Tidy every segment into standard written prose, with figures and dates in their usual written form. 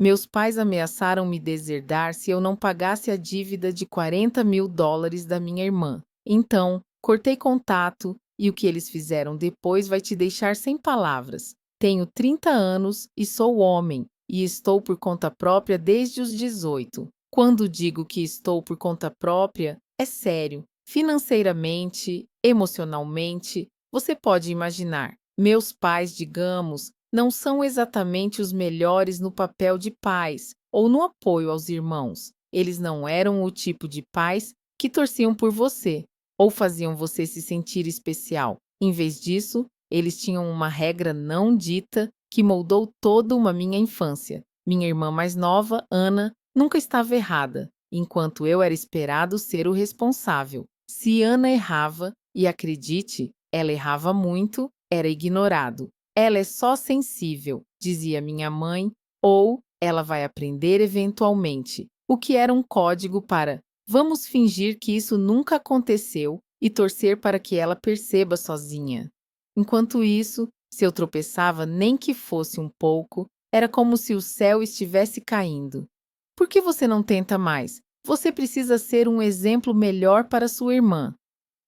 Meus pais ameaçaram me deserdar se eu não pagasse a dívida de US$ 40.000 da minha irmã. Então, cortei contato e o que eles fizeram depois vai te deixar sem palavras. Tenho 30 anos e sou homem, e estou por conta própria desde os 18. Quando digo que estou por conta própria, é sério. Financeiramente, emocionalmente, você pode imaginar. Meus pais, digamos, não são exatamente os melhores no papel de pais ou no apoio aos irmãos. Eles não eram o tipo de pais que torciam por você ou faziam você se sentir especial. Em vez disso, eles tinham uma regra não dita que moldou toda uma minha infância. Minha irmã mais nova, Ana, nunca estava errada, enquanto eu era esperado ser o responsável. Se Ana errava, e acredite, ela errava muito, era ignorado. Ela é só sensível, dizia minha mãe, ou ela vai aprender eventualmente, o que era um código para vamos fingir que isso nunca aconteceu e torcer para que ela perceba sozinha. Enquanto isso, se eu tropeçava nem que fosse um pouco, era como se o céu estivesse caindo. Por que você não tenta mais? Você precisa ser um exemplo melhor para sua irmã.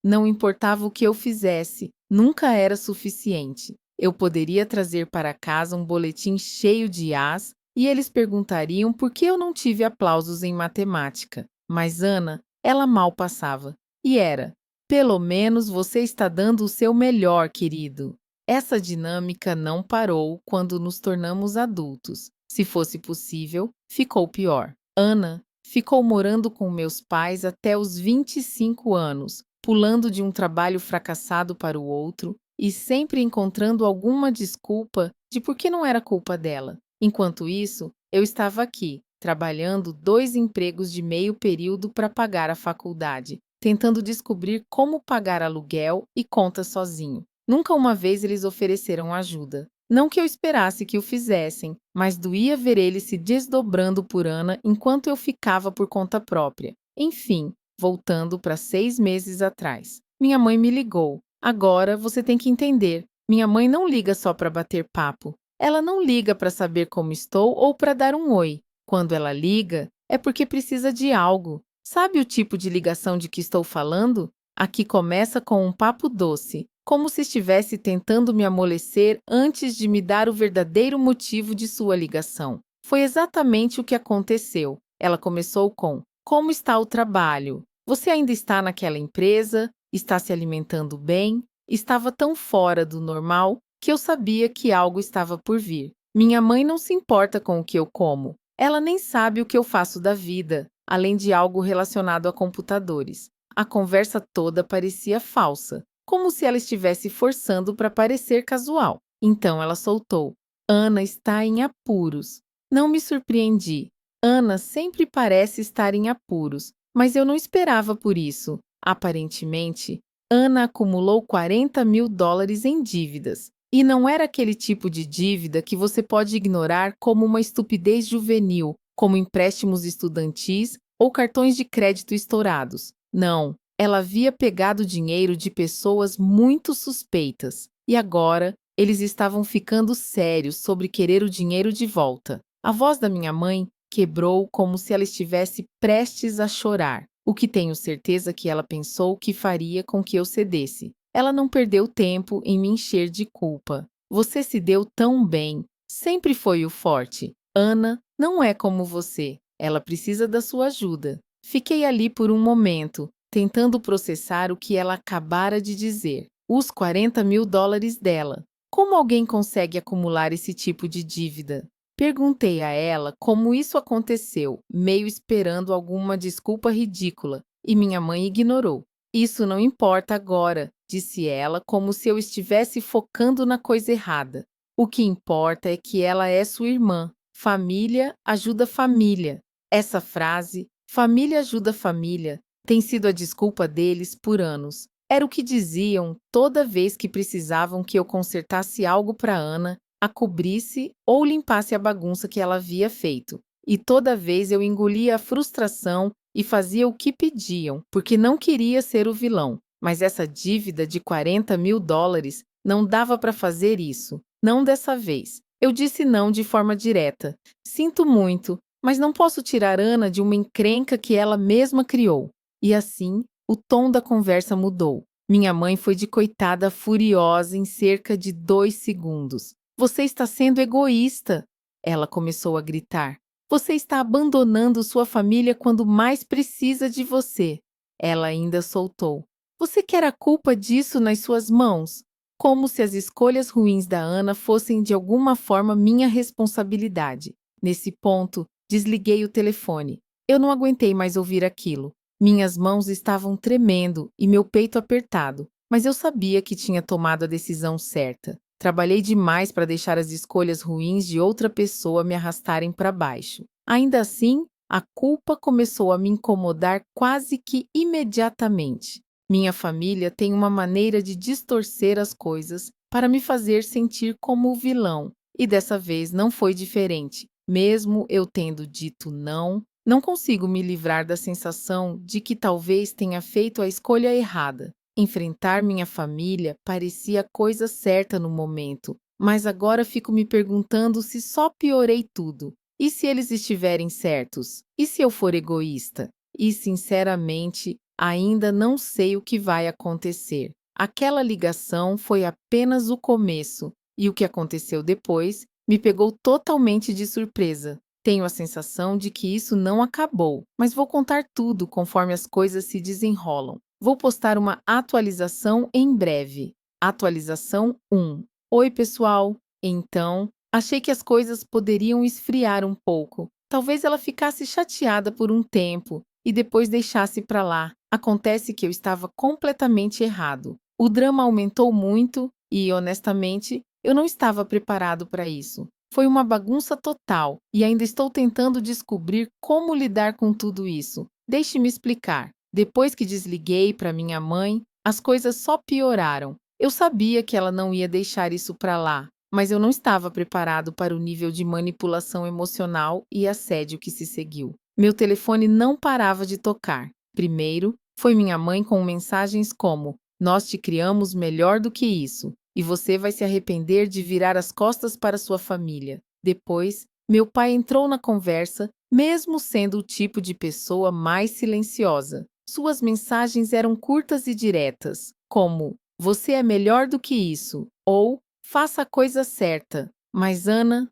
Não importava o que eu fizesse, nunca era suficiente. Eu poderia trazer para casa um boletim cheio de As e eles perguntariam por que eu não tive aplausos em matemática. Mas Ana, ela mal passava. E era: pelo menos você está dando o seu melhor, querido. Essa dinâmica não parou quando nos tornamos adultos. Se fosse possível, ficou pior. Ana ficou morando com meus pais até os 25 anos, pulando de um trabalho fracassado para o outro e sempre encontrando alguma desculpa de por que não era culpa dela. Enquanto isso, eu estava aqui, trabalhando 2 empregos de meio período para pagar a faculdade, tentando descobrir como pagar aluguel e contas sozinho. Nunca uma vez eles ofereceram ajuda. Não que eu esperasse que o fizessem, mas doía ver eles se desdobrando por Ana enquanto eu ficava por conta própria. Enfim, voltando para 6 meses atrás. Minha mãe me ligou. Agora você tem que entender. Minha mãe não liga só para bater papo. Ela não liga para saber como estou ou para dar um oi. Quando ela liga, é porque precisa de algo. Sabe o tipo de ligação de que estou falando? Aqui começa com um papo doce, como se estivesse tentando me amolecer antes de me dar o verdadeiro motivo de sua ligação. Foi exatamente o que aconteceu. Ela começou com: como está o trabalho? Você ainda está naquela empresa? Está se alimentando bem? Estava tão fora do normal que eu sabia que algo estava por vir. Minha mãe não se importa com o que eu como. Ela nem sabe o que eu faço da vida, além de algo relacionado a computadores. A conversa toda parecia falsa, como se ela estivesse forçando para parecer casual. Então ela soltou: Ana está em apuros. Não me surpreendi. Ana sempre parece estar em apuros, mas eu não esperava por isso. Aparentemente, Ana acumulou US$ 40.000 em dívidas. E não era aquele tipo de dívida que você pode ignorar como uma estupidez juvenil, como empréstimos estudantis ou cartões de crédito estourados. Não, ela havia pegado dinheiro de pessoas muito suspeitas. E agora, eles estavam ficando sérios sobre querer o dinheiro de volta. A voz da minha mãe quebrou como se ela estivesse prestes a chorar, o que tenho certeza que ela pensou que faria com que eu cedesse. Ela não perdeu tempo em me encher de culpa. Você se deu tão bem, sempre foi o forte. Ana não é como você, ela precisa da sua ajuda. Fiquei ali por um momento, tentando processar o que ela acabara de dizer. Os US$ 40.000 dela. Como alguém consegue acumular esse tipo de dívida? Perguntei a ela como isso aconteceu, meio esperando alguma desculpa ridícula, e minha mãe ignorou. Isso não importa agora, disse ela, como se eu estivesse focando na coisa errada. O que importa é que ela é sua irmã. Família ajuda família. Essa frase, família ajuda família, tem sido a desculpa deles por anos. Era o que diziam toda vez que precisavam que eu consertasse algo para Ana, a cobrisse ou limpasse a bagunça que ela havia feito. E toda vez eu engolia a frustração e fazia o que pediam, porque não queria ser o vilão. Mas essa dívida de US$ 40.000 não dava para fazer isso. Não dessa vez. Eu disse não de forma direta. Sinto muito, mas não posso tirar Ana de uma encrenca que ela mesma criou. E assim, o tom da conversa mudou. Minha mãe foi de coitada furiosa em cerca de 2 segundos. Você está sendo egoísta, ela começou a gritar. Você está abandonando sua família quando mais precisa de você. Ela ainda soltou. Você quer a culpa disso nas suas mãos? Como se as escolhas ruins da Ana fossem de alguma forma minha responsabilidade. Nesse ponto, desliguei o telefone. Eu não aguentei mais ouvir aquilo. Minhas mãos estavam tremendo e meu peito apertado, mas eu sabia que tinha tomado a decisão certa. Trabalhei demais para deixar as escolhas ruins de outra pessoa me arrastarem para baixo. Ainda assim, a culpa começou a me incomodar quase que imediatamente. Minha família tem uma maneira de distorcer as coisas para me fazer sentir como o vilão, e dessa vez não foi diferente. Mesmo eu tendo dito não, não consigo me livrar da sensação de que talvez tenha feito a escolha errada. Enfrentar minha família parecia a coisa certa no momento, mas agora fico me perguntando se só piorei tudo. E se eles estiverem certos? E se eu for egoísta? E, sinceramente, ainda não sei o que vai acontecer. Aquela ligação foi apenas o começo, e o que aconteceu depois me pegou totalmente de surpresa. Tenho a sensação de que isso não acabou, mas vou contar tudo conforme as coisas se desenrolam. Vou postar uma atualização em breve. Atualização 1. Oi, pessoal. Então, achei que as coisas poderiam esfriar um pouco. Talvez ela ficasse chateada por um tempo e depois deixasse para lá. Acontece que eu estava completamente errado. O drama aumentou muito e, honestamente, eu não estava preparado para isso. Foi uma bagunça total e ainda estou tentando descobrir como lidar com tudo isso. Deixe-me explicar. Depois que desliguei para minha mãe, as coisas só pioraram. Eu sabia que ela não ia deixar isso para lá, mas eu não estava preparado para o nível de manipulação emocional e assédio que se seguiu. Meu telefone não parava de tocar. Primeiro, foi minha mãe com mensagens como: "Nós te criamos melhor do que isso, e você vai se arrepender de virar as costas para sua família." Depois, meu pai entrou na conversa, mesmo sendo o tipo de pessoa mais silenciosa. Suas mensagens eram curtas e diretas, como: "Você é melhor do que isso" ou "Faça a coisa certa." Mas Ana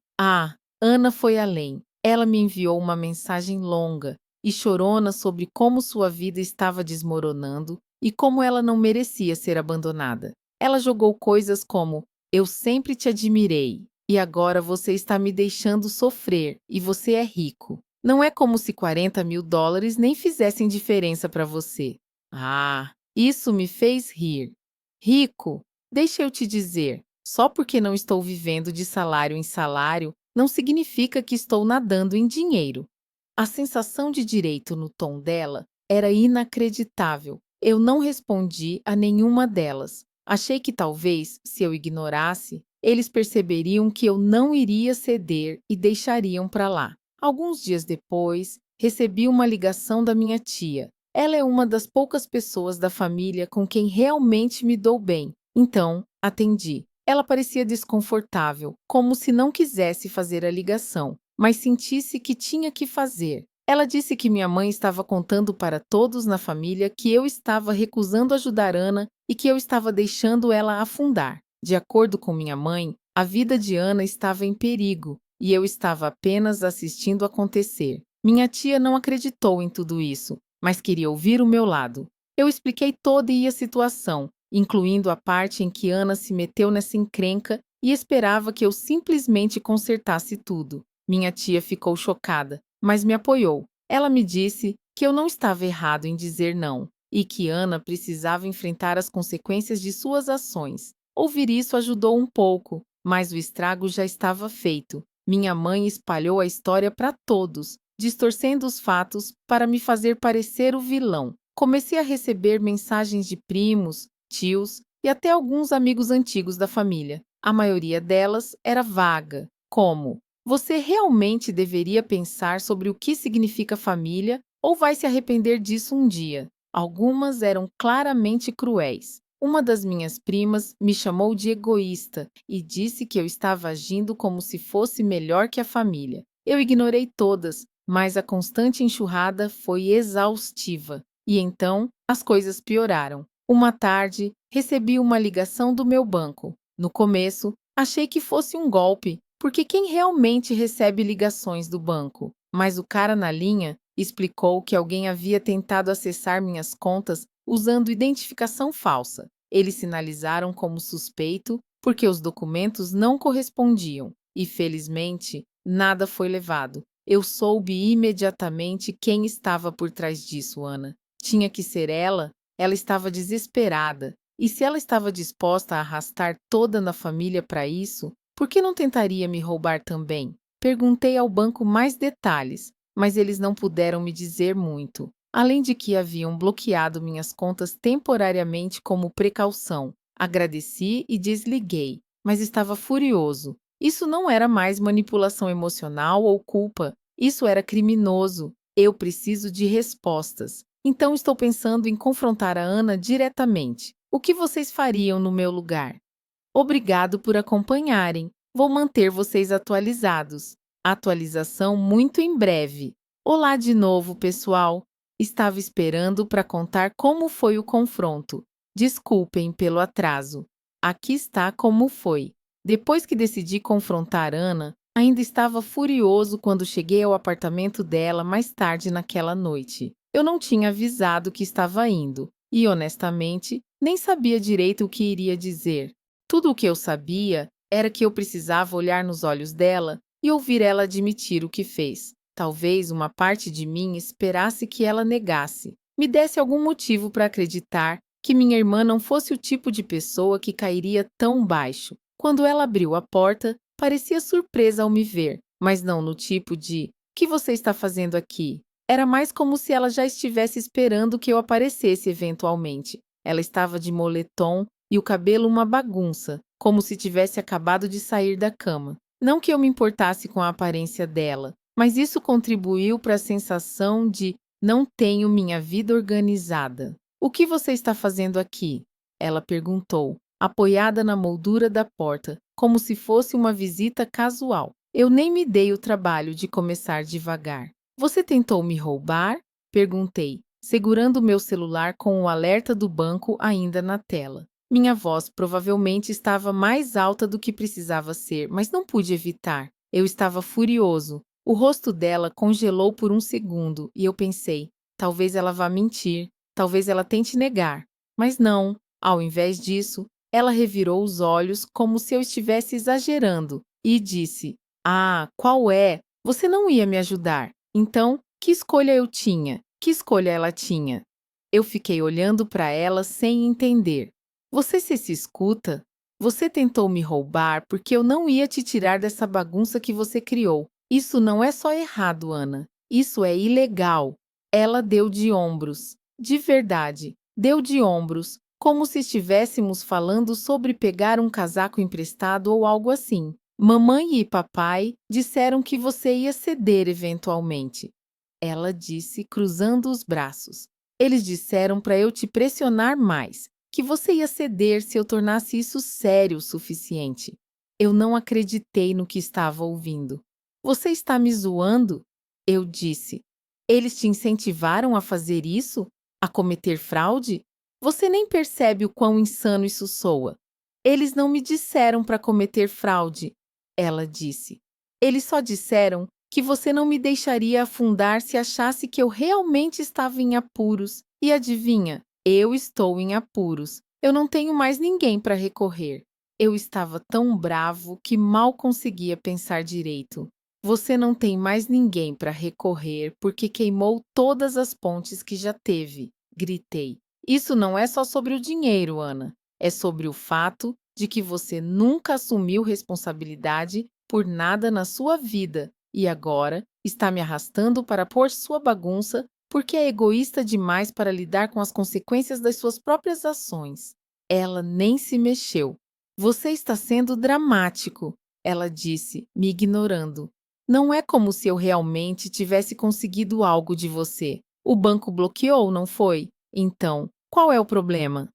foi além. Ela me enviou uma mensagem longa e chorona sobre como sua vida estava desmoronando e como ela não merecia ser abandonada. Ela jogou coisas como: "Eu sempre te admirei, e agora você está me deixando sofrer, e você é rico. Não é como se US$ 40.000 nem fizessem diferença para você." Isso me fez rir. Rico? Deixa eu te dizer, só porque não estou vivendo de salário em salário, não significa que estou nadando em dinheiro. A sensação de direito no tom dela era inacreditável. Eu não respondi a nenhuma delas. Achei que talvez, se eu ignorasse, eles perceberiam que eu não iria ceder e deixariam para lá. Alguns dias depois, recebi uma ligação da minha tia. Ela é uma das poucas pessoas da família com quem realmente me dou bem. Então, atendi. Ela parecia desconfortável, como se não quisesse fazer a ligação, mas sentisse que tinha que fazer. Ela disse que minha mãe estava contando para todos na família que eu estava recusando ajudar Ana e que eu estava deixando ela afundar. De acordo com minha mãe, a vida de Ana estava em perigo e eu estava apenas assistindo acontecer. Minha tia não acreditou em tudo isso, mas queria ouvir o meu lado. Eu expliquei toda a situação, incluindo a parte em que Ana se meteu nessa encrenca e esperava que eu simplesmente consertasse tudo. Minha tia ficou chocada, mas me apoiou. Ela me disse que eu não estava errado em dizer não e que Ana precisava enfrentar as consequências de suas ações. Ouvir isso ajudou um pouco, mas o estrago já estava feito. Minha mãe espalhou a história para todos, distorcendo os fatos para me fazer parecer o vilão. Comecei a receber mensagens de primos, tios e até alguns amigos antigos da família. A maioria delas era vaga, como: "Você realmente deveria pensar sobre o que significa família ou vai se arrepender disso um dia." Algumas eram claramente cruéis. Uma das minhas primas me chamou de egoísta e disse que eu estava agindo como se fosse melhor que a família. Eu ignorei todas, mas a constante enxurrada foi exaustiva. E então, as coisas pioraram. Uma tarde, recebi uma ligação do meu banco. No começo, achei que fosse um golpe, porque quem realmente recebe ligações do banco? Mas o cara na linha explicou que alguém havia tentado acessar minhas contas usando identificação falsa. Eles sinalizaram como suspeito porque os documentos não correspondiam e, felizmente, nada foi levado. Eu soube imediatamente quem estava por trás disso, Ana. Tinha que ser ela. Ela estava desesperada. E se ela estava disposta a arrastar toda a família para isso, por que não tentaria me roubar também? Perguntei ao banco mais detalhes, mas eles não puderam me dizer muito. Além de que haviam bloqueado minhas contas temporariamente como precaução. Agradeci e desliguei, mas estava furioso. Isso não era mais manipulação emocional ou culpa. Isso era criminoso. Eu preciso de respostas. Então estou pensando em confrontar a Ana diretamente. O que vocês fariam no meu lugar? Obrigado por acompanharem. Vou manter vocês atualizados. Atualização muito em breve. Olá de novo, pessoal. Estava esperando para contar como foi o confronto. Desculpem pelo atraso. Aqui está como foi. Depois que decidi confrontar Ana, ainda estava furioso quando cheguei ao apartamento dela mais tarde naquela noite. Eu não tinha avisado que estava indo e, honestamente, nem sabia direito o que iria dizer. Tudo o que eu sabia era que eu precisava olhar nos olhos dela e ouvir ela admitir o que fez. Talvez uma parte de mim esperasse que ela negasse, me desse algum motivo para acreditar que minha irmã não fosse o tipo de pessoa que cairia tão baixo. Quando ela abriu a porta, parecia surpresa ao me ver, mas não no tipo de "O que você está fazendo aqui?". Era mais como se ela já estivesse esperando que eu aparecesse eventualmente. Ela estava de moletom e o cabelo uma bagunça, como se tivesse acabado de sair da cama. Não que eu me importasse com a aparência dela, mas isso contribuiu para a sensação de não tenho minha vida organizada. O que você está fazendo aqui? Ela perguntou, apoiada na moldura da porta, como se fosse uma visita casual. Eu nem me dei o trabalho de começar devagar. Você tentou me roubar? Perguntei, segurando meu celular com o alerta do banco ainda na tela. Minha voz provavelmente estava mais alta do que precisava ser, mas não pude evitar. Eu estava furioso. O rosto dela congelou por um segundo e eu pensei, talvez ela vá mentir, talvez ela tente negar. Mas não, ao invés disso, ela revirou os olhos como se eu estivesse exagerando e disse, ah, qual é? Você não ia me ajudar. Então, que escolha eu tinha? Que escolha ela tinha? Eu fiquei olhando para ela sem entender. Você se escuta? Você tentou me roubar porque eu não ia te tirar dessa bagunça que você criou. Isso não é só errado, Ana. Isso é ilegal. Ela deu de ombros. De verdade, deu de ombros, como se estivéssemos falando sobre pegar um casaco emprestado ou algo assim. Mamãe e papai disseram que você ia ceder eventualmente. Ela disse, cruzando os braços. Eles disseram para eu te pressionar mais, que você ia ceder se eu tornasse isso sério o suficiente. Eu não acreditei no que estava ouvindo. Você está me zoando? Eu disse. Eles te incentivaram a fazer isso? A cometer fraude? Você nem percebe o quão insano isso soa. Eles não me disseram para cometer fraude, ela disse. Eles só disseram que você não me deixaria afundar se achasse que eu realmente estava em apuros. E adivinha? Eu estou em apuros. Eu não tenho mais ninguém para recorrer. Eu estava tão bravo que mal conseguia pensar direito. Você não tem mais ninguém para recorrer porque queimou todas as pontes que já teve, gritei. Isso não é só sobre o dinheiro, Ana. É sobre o fato de que você nunca assumiu responsabilidade por nada na sua vida e agora está me arrastando para pôr sua bagunça porque é egoísta demais para lidar com as consequências das suas próprias ações. Ela nem se mexeu. Você está sendo dramático, ela disse, me ignorando. Não é como se eu realmente tivesse conseguido algo de você. O banco bloqueou, não foi? Então, qual é o problema?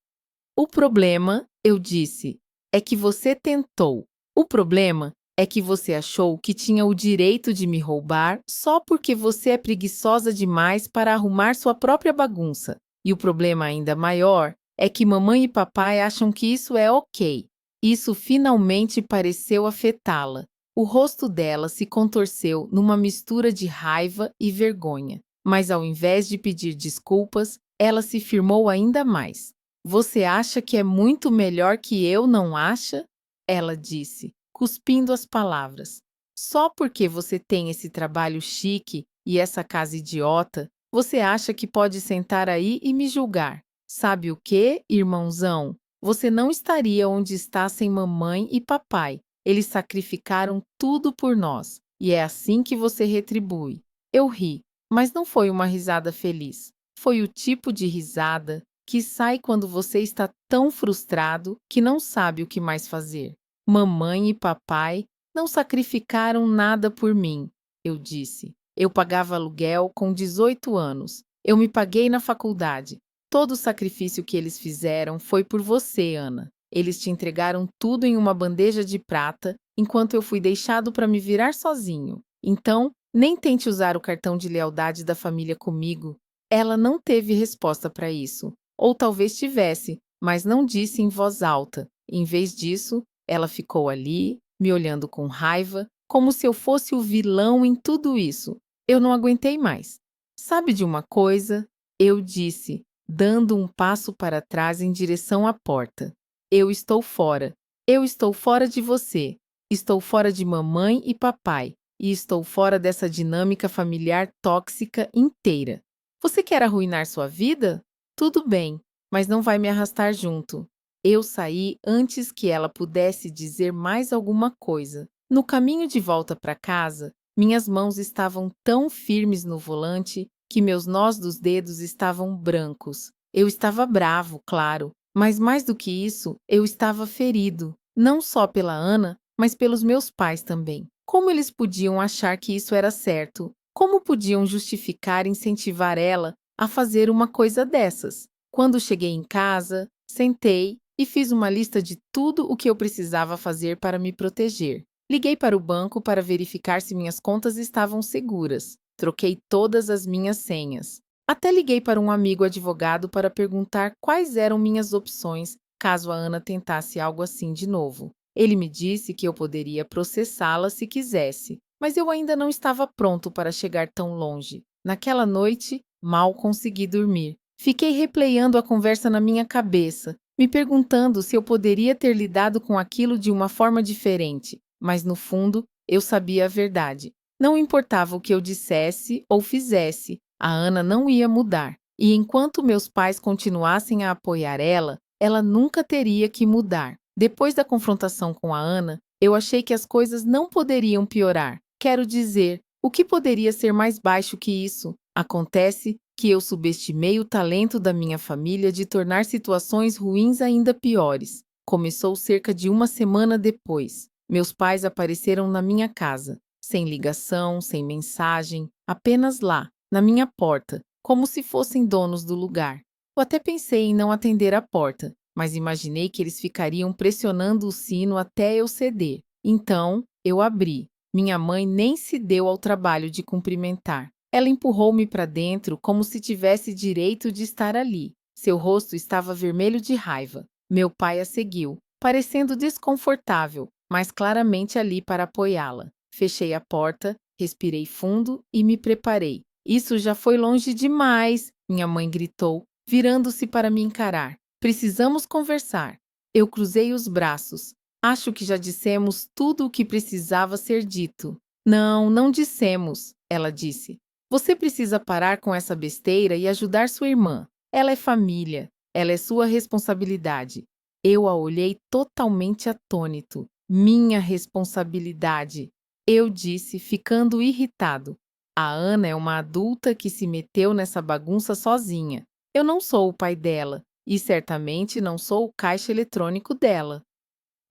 O problema, eu disse, é que você tentou. O problema é que você achou que tinha o direito de me roubar só porque você é preguiçosa demais para arrumar sua própria bagunça. E o problema ainda maior é que mamãe e papai acham que isso é ok. Isso finalmente pareceu afetá-la. O rosto dela se contorceu numa mistura de raiva e vergonha. Mas ao invés de pedir desculpas, ela se firmou ainda mais. Você acha que é muito melhor que eu, não acha? Ela disse, cuspindo as palavras. Só porque você tem esse trabalho chique e essa casa idiota, você acha que pode sentar aí e me julgar. Sabe o quê, irmãozão? Você não estaria onde está sem mamãe e papai. Eles sacrificaram tudo por nós, e é assim que você retribui. Eu ri, mas não foi uma risada feliz. Foi o tipo de risada que sai quando você está tão frustrado que não sabe o que mais fazer. Mamãe e papai não sacrificaram nada por mim, eu disse. Eu pagava aluguel com 18 anos. Eu me paguei na faculdade. Todo o sacrifício que eles fizeram foi por você, Ana. Eles te entregaram tudo em uma bandeja de prata, enquanto eu fui deixado para me virar sozinho. Então, nem tente usar o cartão de lealdade da família comigo. Ela não teve resposta para isso. Ou talvez tivesse, mas não disse em voz alta. Em vez disso, ela ficou ali, me olhando com raiva, como se eu fosse o vilão em tudo isso. Eu não aguentei mais. Sabe de uma coisa? Eu disse, dando um passo para trás em direção à porta. Eu estou fora. Eu estou fora de você. Estou fora de mamãe e papai. E estou fora dessa dinâmica familiar tóxica inteira. Você quer arruinar sua vida? Tudo bem, mas não vai me arrastar junto. Eu saí antes que ela pudesse dizer mais alguma coisa. No caminho de volta para casa, minhas mãos estavam tão firmes no volante que meus nós dos dedos estavam brancos. Eu estava bravo, claro, mas mais do que isso, eu estava ferido, não só pela Ana, mas pelos meus pais também. Como eles podiam achar que isso era certo? Como podiam justificar e incentivar ela a fazer uma coisa dessas? Quando cheguei em casa, sentei e fiz uma lista de tudo o que eu precisava fazer para me proteger. Liguei para o banco para verificar se minhas contas estavam seguras. Troquei todas as minhas senhas. Até liguei para um amigo advogado para perguntar quais eram minhas opções caso a Ana tentasse algo assim de novo. Ele me disse que eu poderia processá-la se quisesse, mas eu ainda não estava pronto para chegar tão longe. Naquela noite, mal consegui dormir. Fiquei replayando a conversa na minha cabeça, me perguntando se eu poderia ter lidado com aquilo de uma forma diferente, mas no fundo, eu sabia a verdade. Não importava o que eu dissesse ou fizesse, a Ana não ia mudar. E enquanto meus pais continuassem a apoiar ela, ela nunca teria que mudar. Depois da confrontação com a Ana, eu achei que as coisas não poderiam piorar. Quero dizer, o que poderia ser mais baixo que isso? Acontece que eu subestimei o talento da minha família de tornar situações ruins ainda piores. Começou cerca de uma semana depois. Meus pais apareceram na minha casa, sem ligação, sem mensagem, apenas lá, na minha porta, como se fossem donos do lugar. Eu até pensei em não atender a porta, mas imaginei que eles ficariam pressionando o sino até eu ceder. Então, eu abri. Minha mãe nem se deu ao trabalho de cumprimentar. Ela empurrou-me para dentro como se tivesse direito de estar ali. Seu rosto estava vermelho de raiva. Meu pai a seguiu, parecendo desconfortável, mas claramente ali para apoiá-la. Fechei a porta, respirei fundo e me preparei. Isso já foi longe demais, minha mãe gritou, virando-se para me encarar. Precisamos conversar. Eu cruzei os braços. Acho que já dissemos tudo o que precisava ser dito. Não, não dissemos, ela disse. Você precisa parar com essa besteira e ajudar sua irmã. Ela é família. Ela é sua responsabilidade. Eu a olhei totalmente atônito. Minha responsabilidade, eu disse, ficando irritado. A Ana é uma adulta que se meteu nessa bagunça sozinha. Eu não sou o pai dela e certamente não sou o caixa eletrônico dela.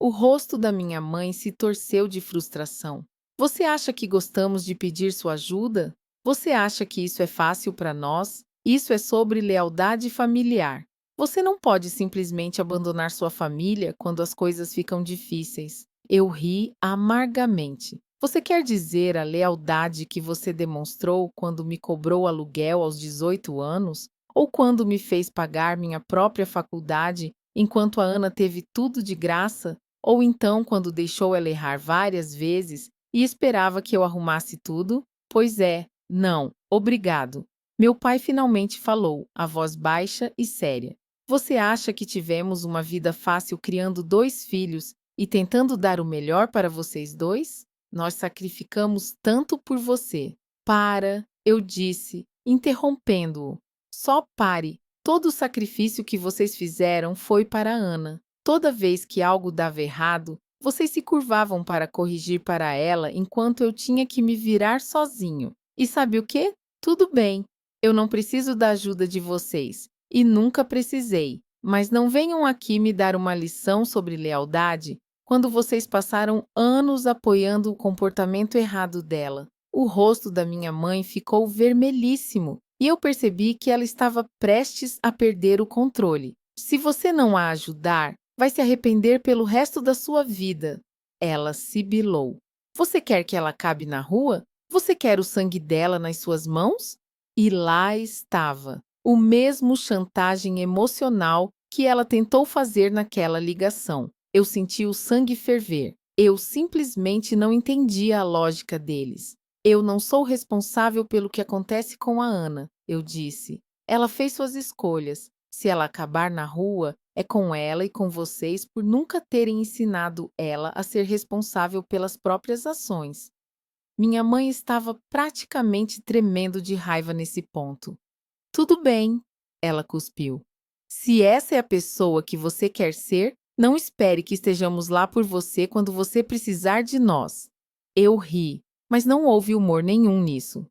O rosto da minha mãe se torceu de frustração. Você acha que gostamos de pedir sua ajuda? Você acha que isso é fácil para nós? Isso é sobre lealdade familiar. Você não pode simplesmente abandonar sua família quando as coisas ficam difíceis. Eu ri amargamente. Você quer dizer a lealdade que você demonstrou quando me cobrou aluguel aos 18 anos? Ou quando me fez pagar minha própria faculdade enquanto a Ana teve tudo de graça? Ou então quando deixou ela errar várias vezes e esperava que eu arrumasse tudo? Pois é, não, obrigado. Meu pai finalmente falou, a voz baixa e séria. Você acha que tivemos uma vida fácil criando 2 filhos e tentando dar o melhor para vocês dois? Nós sacrificamos tanto por você. Para, eu disse, interrompendo-o. Só pare. Todo o sacrifício que vocês fizeram foi para Ana. Toda vez que algo dava errado, vocês se curvavam para corrigir para ela enquanto eu tinha que me virar sozinho. E sabe o quê? Tudo bem. Eu não preciso da ajuda de vocês. E nunca precisei. Mas não venham aqui me dar uma lição sobre lealdade quando vocês passaram anos apoiando o comportamento errado dela. O rosto da minha mãe ficou vermelhíssimo e eu percebi que ela estava prestes a perder o controle. Se você não a ajudar, vai se arrepender pelo resto da sua vida. Ela sibilou. Você quer que ela acabe na rua? Você quer o sangue dela nas suas mãos? E lá estava, o mesmo chantagem emocional que ela tentou fazer naquela ligação. Eu senti o sangue ferver. Eu simplesmente não entendia a lógica deles. Eu não sou responsável pelo que acontece com a Ana, eu disse. Ela fez suas escolhas. Se ela acabar na rua, é com ela e com vocês por nunca terem ensinado ela a ser responsável pelas próprias ações. Minha mãe estava praticamente tremendo de raiva nesse ponto. Tudo bem, ela cuspiu. Se essa é a pessoa que você quer ser, não espere que estejamos lá por você quando você precisar de nós. Eu ri, mas não houve humor nenhum nisso.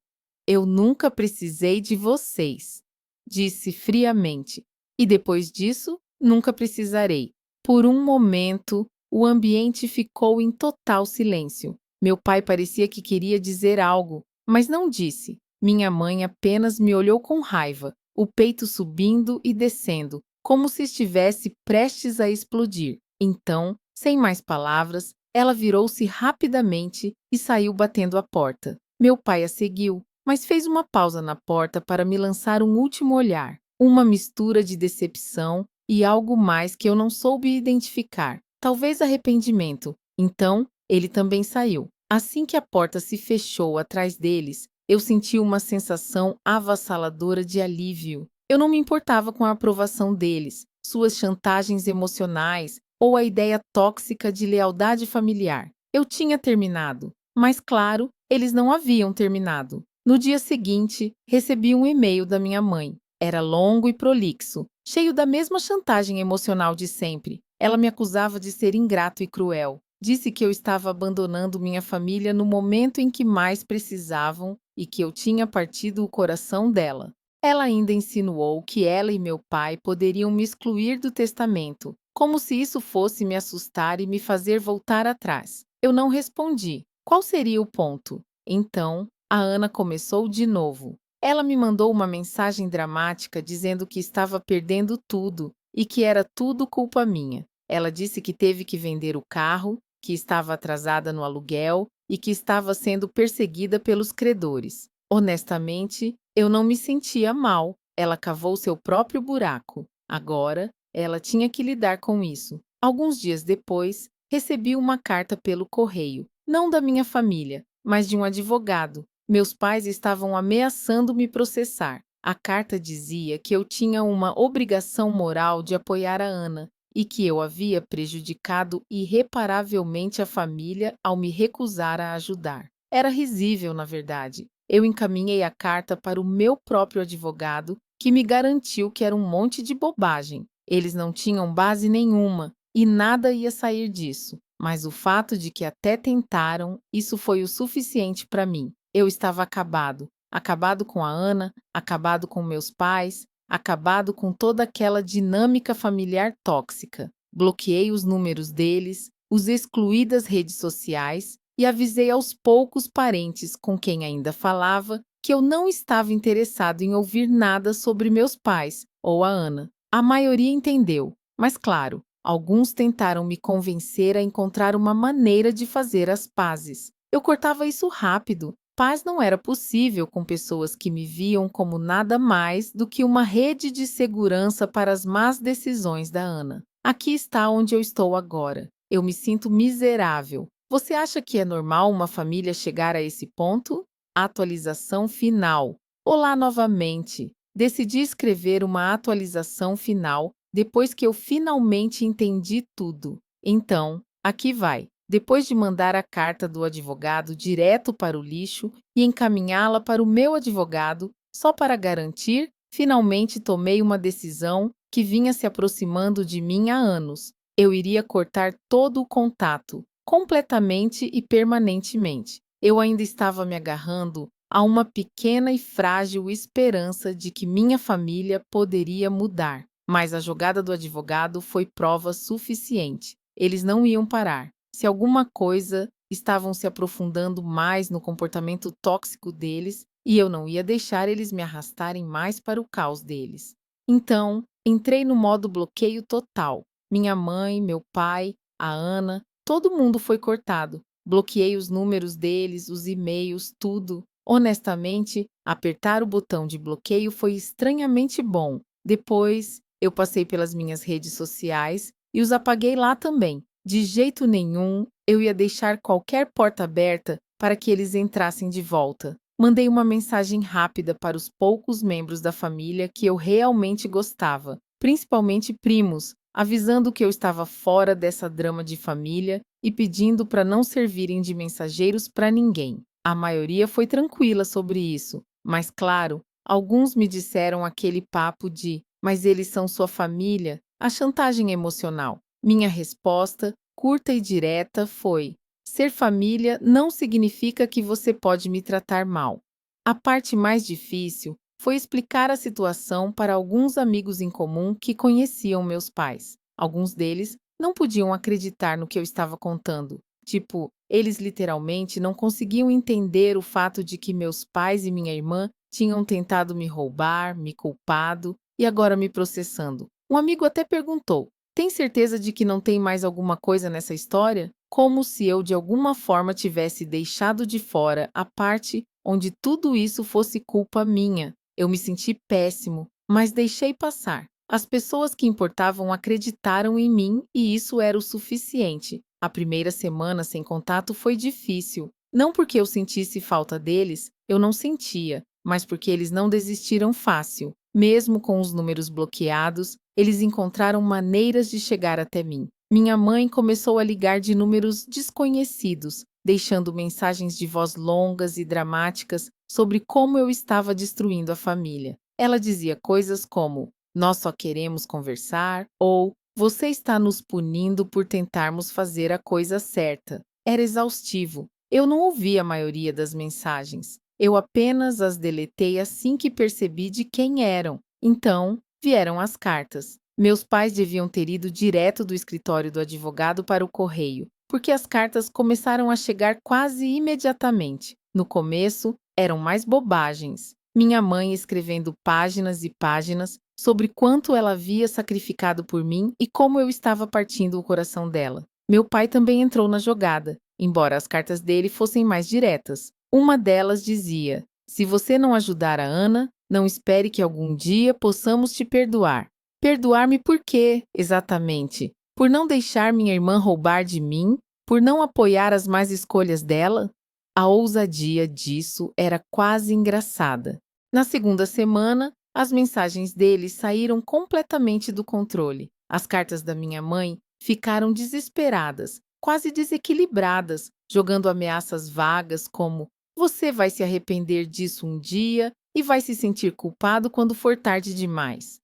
Eu nunca precisei de vocês, disse friamente. E depois disso, nunca precisarei. Por um momento, o ambiente ficou em total silêncio. Meu pai parecia que queria dizer algo, mas não disse. Minha mãe apenas me olhou com raiva, o peito subindo e descendo, como se estivesse prestes a explodir. Então, sem mais palavras, ela virou-se rapidamente e saiu batendo a porta. Meu pai a seguiu, mas fez uma pausa na porta para me lançar um último olhar, uma mistura de decepção e algo mais que eu não soube identificar, talvez arrependimento. Então, ele também saiu. Assim que a porta se fechou atrás deles, eu senti uma sensação avassaladora de alívio. Eu não me importava com a aprovação deles, suas chantagens emocionais ou a ideia tóxica de lealdade familiar. Eu tinha terminado, mas claro, eles não haviam terminado. No dia seguinte, recebi um e-mail da minha mãe. Era longo e prolixo, cheio da mesma chantagem emocional de sempre. Ela me acusava de ser ingrato e cruel. Disse que eu estava abandonando minha família no momento em que mais precisavam e que eu tinha partido o coração dela. Ela ainda insinuou que ela e meu pai poderiam me excluir do testamento, como se isso fosse me assustar e me fazer voltar atrás. Eu não respondi. Qual seria o ponto? Então, a Ana começou de novo. Ela me mandou uma mensagem dramática dizendo que estava perdendo tudo e que era tudo culpa minha. Ela disse que teve que vender o carro, que estava atrasada no aluguel e que estava sendo perseguida pelos credores. Honestamente, eu não me sentia mal. Ela cavou seu próprio buraco. Agora, ela tinha que lidar com isso. Alguns dias depois, recebi uma carta pelo correio, não da minha família, mas de um advogado. Meus pais estavam ameaçando me processar. A carta dizia que eu tinha uma obrigação moral de apoiar a Ana e que eu havia prejudicado irreparavelmente a família ao me recusar a ajudar. Era risível, na verdade. Eu encaminhei a carta para o meu próprio advogado, que me garantiu que era um monte de bobagem. Eles não tinham base nenhuma e nada ia sair disso. Mas o fato de que até tentaram, isso foi o suficiente para mim. Eu estava acabado. Acabado com a Ana, acabado com meus pais, acabado com toda aquela dinâmica familiar tóxica. Bloqueei os números deles, os excluí das redes sociais e avisei aos poucos parentes com quem ainda falava que eu não estava interessado em ouvir nada sobre meus pais ou a Ana. A maioria entendeu, mas claro, alguns tentaram me convencer a encontrar uma maneira de fazer as pazes. Eu cortava isso rápido. Paz não era possível com pessoas que me viam como nada mais do que uma rede de segurança para as más decisões da Ana. Aqui está onde eu estou agora. Eu me sinto miserável. Você acha que é normal uma família chegar a esse ponto? Atualização final. Olá novamente. Decidi escrever uma atualização final depois que eu finalmente entendi tudo. Então, aqui vai. Depois de mandar a carta do advogado direto para o lixo e encaminhá-la para o meu advogado, só para garantir, finalmente tomei uma decisão que vinha se aproximando de mim há anos. Eu iria cortar todo o contato, completamente e permanentemente. Eu ainda estava me agarrando a uma pequena e frágil esperança de que minha família poderia mudar. Mas a jogada do advogado foi prova suficiente. Eles não iam parar. Se alguma coisa, estavam se aprofundando mais no comportamento tóxico deles e eu não ia deixar eles me arrastarem mais para o caos deles. Então, entrei no modo bloqueio total. Minha mãe, meu pai, a Ana, todo mundo foi cortado. Bloqueei os números deles, os e-mails, tudo. Honestamente, apertar o botão de bloqueio foi estranhamente bom. Depois, eu passei pelas minhas redes sociais e os apaguei lá também. De jeito nenhum, eu ia deixar qualquer porta aberta para que eles entrassem de volta. Mandei uma mensagem rápida para os poucos membros da família que eu realmente gostava, principalmente primos, avisando que eu estava fora dessa drama de família e pedindo para não servirem de mensageiros para ninguém. A maioria foi tranquila sobre isso, mas claro, alguns me disseram aquele papo de "mas eles são sua família", a chantagem emocional. Minha resposta, curta e direta, foi: ser família não significa que você pode me tratar mal. A parte mais difícil foi explicar a situação para alguns amigos em comum que conheciam meus pais. Alguns deles não podiam acreditar no que eu estava contando. Tipo, eles literalmente não conseguiam entender o fato de que meus pais e minha irmã tinham tentado me roubar, me culpado e agora me processando. Um amigo até perguntou: tem certeza de que não tem mais alguma coisa nessa história? Como se eu de alguma forma tivesse deixado de fora a parte onde tudo isso fosse culpa minha. Eu me senti péssimo, mas deixei passar. As pessoas que importavam acreditaram em mim e isso era o suficiente. A primeira semana sem contato foi difícil. Não porque eu sentisse falta deles, eu não sentia, mas porque eles não desistiram fácil. Mesmo com os números bloqueados, eles encontraram maneiras de chegar até mim. Minha mãe começou a ligar de números desconhecidos, deixando mensagens de voz longas e dramáticas sobre como eu estava destruindo a família. Ela dizia coisas como: "Nós só queremos conversar" ou "Você está nos punindo por tentarmos fazer a coisa certa." Era exaustivo. Eu não ouvi a maioria das mensagens. Eu apenas as deletei assim que percebi de quem eram. Então, vieram as cartas. Meus pais deviam ter ido direto do escritório do advogado para o correio, porque as cartas começaram a chegar quase imediatamente. No começo, eram mais bobagens. Minha mãe escrevendo páginas e páginas sobre quanto ela havia sacrificado por mim e como eu estava partindo o coração dela. Meu pai também entrou na jogada, embora as cartas dele fossem mais diretas. Uma delas dizia: "Se você não ajudar a Ana, não espere que algum dia possamos te perdoar." Perdoar-me por quê, exatamente? Por não deixar minha irmã roubar de mim? Por não apoiar as más escolhas dela? A ousadia disso era quase engraçada. Na segunda semana, as mensagens dele saíram completamente do controle. As cartas da minha mãe ficaram desesperadas, quase desequilibradas, jogando ameaças vagas como: "Você vai se arrepender disso um dia e vai se sentir culpado quando for tarde demais."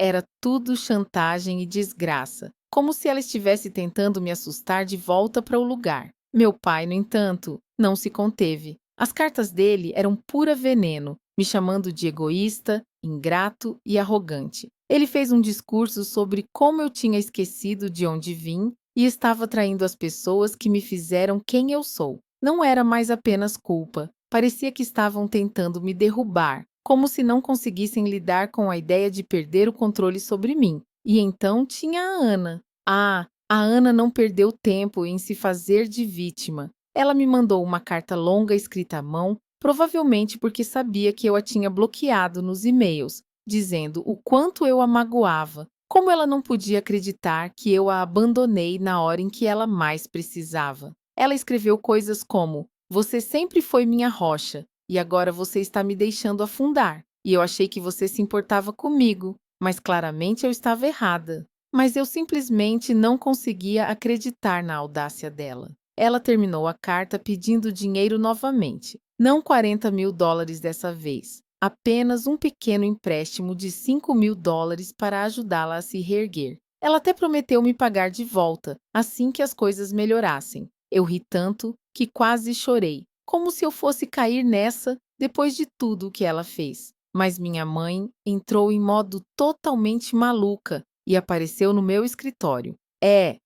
Era tudo chantagem e desgraça, como se ela estivesse tentando me assustar de volta para o lugar. Meu pai, no entanto, não se conteve. As cartas dele eram pura veneno, me chamando de egoísta, ingrato e arrogante. Ele fez um discurso sobre como eu tinha esquecido de onde vim e estava traindo as pessoas que me fizeram quem eu sou. Não era mais apenas culpa. Parecia que estavam tentando me derrubar, como se não conseguissem lidar com a ideia de perder o controle sobre mim. E então tinha a Ana. A Ana não perdeu tempo em se fazer de vítima. Ela me mandou uma carta longa escrita à mão, provavelmente porque sabia que eu a tinha bloqueado nos e-mails, dizendo o quanto eu a magoava. Como ela não podia acreditar que eu a abandonei na hora em que ela mais precisava. Ela escreveu coisas como: "Você sempre foi minha rocha, e agora você está me deixando afundar. E eu achei que você se importava comigo, mas claramente eu estava errada." Mas eu simplesmente não conseguia acreditar na audácia dela. Ela terminou a carta pedindo dinheiro novamente. Não US$ 40.000 dessa vez. Apenas um pequeno empréstimo de US$ 5.000 para ajudá-la a se reerguer. Ela até prometeu me pagar de volta, assim que as coisas melhorassem. Eu ri tanto que quase chorei, como se eu fosse cair nessa depois de tudo o que ela fez. Mas minha mãe entrou em modo totalmente maluca e apareceu no meu escritório.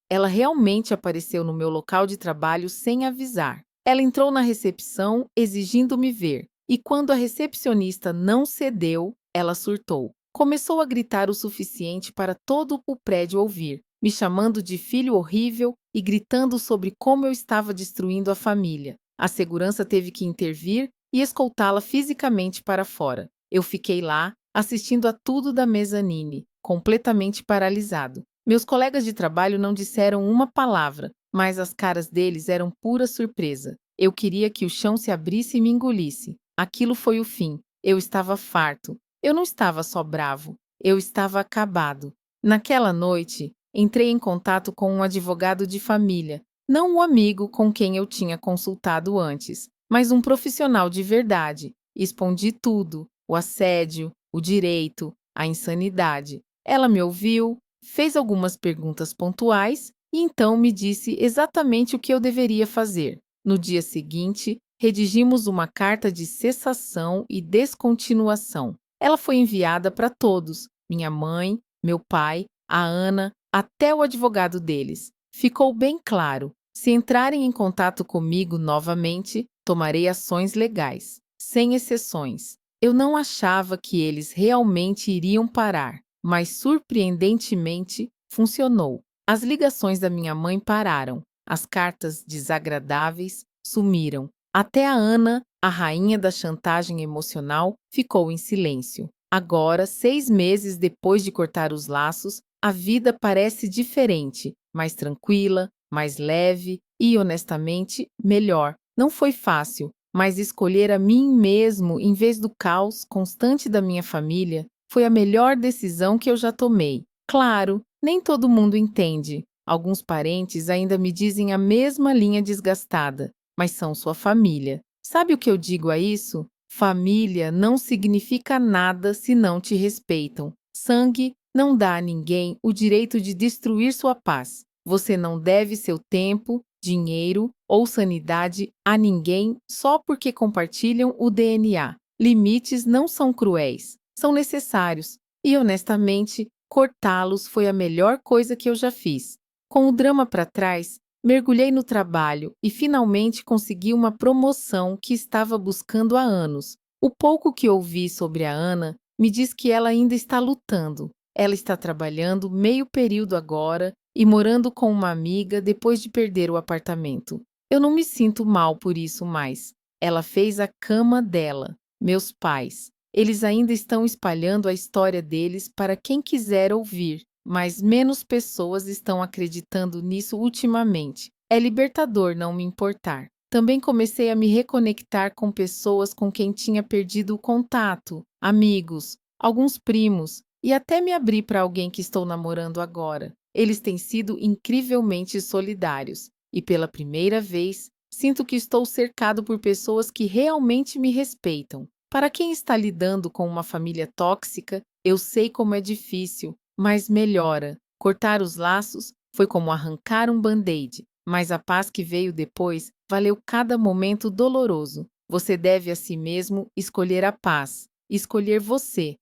Ela realmente apareceu no meu local de trabalho sem avisar. Ela entrou na recepção exigindo me ver, e quando a recepcionista não cedeu, ela surtou. Começou a gritar o suficiente para todo o prédio ouvir, me chamando de filho horrível e gritando sobre como eu estava destruindo a família. A segurança teve que intervir e escoltá-la fisicamente para fora. Eu fiquei lá, assistindo a tudo da mezanine, completamente paralisado. Meus colegas de trabalho não disseram uma palavra, mas as caras deles eram pura surpresa. Eu queria que o chão se abrisse e me engolisse. Aquilo foi o fim. Eu estava farto. Eu não estava só bravo. Eu estava acabado. Naquela noite, entrei em contato com um advogado de família, não o amigo com quem eu tinha consultado antes, mas um profissional de verdade. Expondi tudo: o assédio, o direito, a insanidade. Ela me ouviu, fez algumas perguntas pontuais e então me disse exatamente o que eu deveria fazer. No dia seguinte, redigimos uma carta de cessação e descontinuação. Ela foi enviada para todos: minha mãe, meu pai, a Ana, até o advogado deles. Ficou bem claro: se entrarem em contato comigo novamente, tomarei ações legais, sem exceções. Eu não achava que eles realmente iriam parar, mas surpreendentemente funcionou. As ligações da minha mãe pararam, as cartas desagradáveis sumiram. Até a Ana, a rainha da chantagem emocional, ficou em silêncio. Agora, 6 meses depois de cortar os laços, a vida parece diferente, mais tranquila, mais leve e, honestamente, melhor. Não foi fácil, mas escolher a mim mesmo em vez do caos constante da minha família foi a melhor decisão que eu já tomei. Claro, nem todo mundo entende. Alguns parentes ainda me dizem a mesma linha desgastada, mas são sua família. Sabe o que eu digo a isso? Família não significa nada se não te respeitam. Sangue não dá a ninguém o direito de destruir sua paz. Você não deve seu tempo, dinheiro ou sanidade a ninguém só porque compartilham o DNA. Limites não são cruéis, são necessários. E, honestamente, cortá-los foi a melhor coisa que eu já fiz. Com o drama para trás, mergulhei no trabalho e finalmente consegui uma promoção que estava buscando há anos. O pouco que ouvi sobre a Ana me diz que ela ainda está lutando. Ela está trabalhando meio período agora e morando com uma amiga depois de perder o apartamento. Eu não me sinto mal por isso mais. Ela fez a cama dela. Meus pais. Eles ainda estão espalhando a história deles para quem quiser ouvir, mas menos pessoas estão acreditando nisso ultimamente. É libertador não me importar. Também comecei a me reconectar com pessoas com quem tinha perdido o contato, amigos, alguns primos, e até me abri para alguém que estou namorando agora. Eles têm sido incrivelmente solidários, e pela primeira vez, sinto que estou cercado por pessoas que realmente me respeitam. Para quem está lidando com uma família tóxica, eu sei como é difícil, mas melhora. Cortar os laços foi como arrancar um band-aid, mas a paz que veio depois valeu cada momento doloroso. Você deve a si mesmo escolher a paz, escolher você,